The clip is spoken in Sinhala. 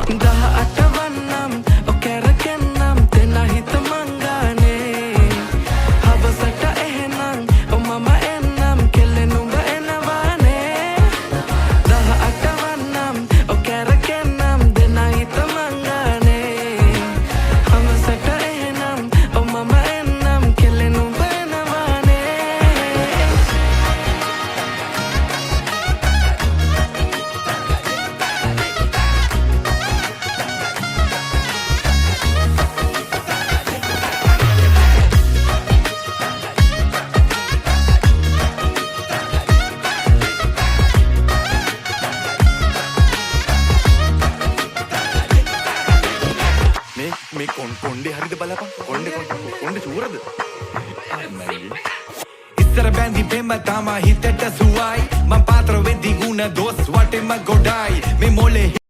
18 ඔකැරකෙන්නම් දෙන හිත මංගානේ හවසට එහෙනම් මම එන්නම් කෙල්ලෙනුඹ එනවානේ 18 ඔකැරකෙන්නම් දෙන හිත මංගානේ හවසට එහෙනම් මම එන්නම් කෙල්ලෙනුඹ එනවානේ මේ කොණ්ඩේ හරිද බලපන් කොණ්ඩේ චූරද ඉස්සර බැඳි පෙම තමා හිතට සුවයි මං පාත්‍ර වෙද්දි ගුණ දොස් වටෙම ගොඩයි මේ මොලේ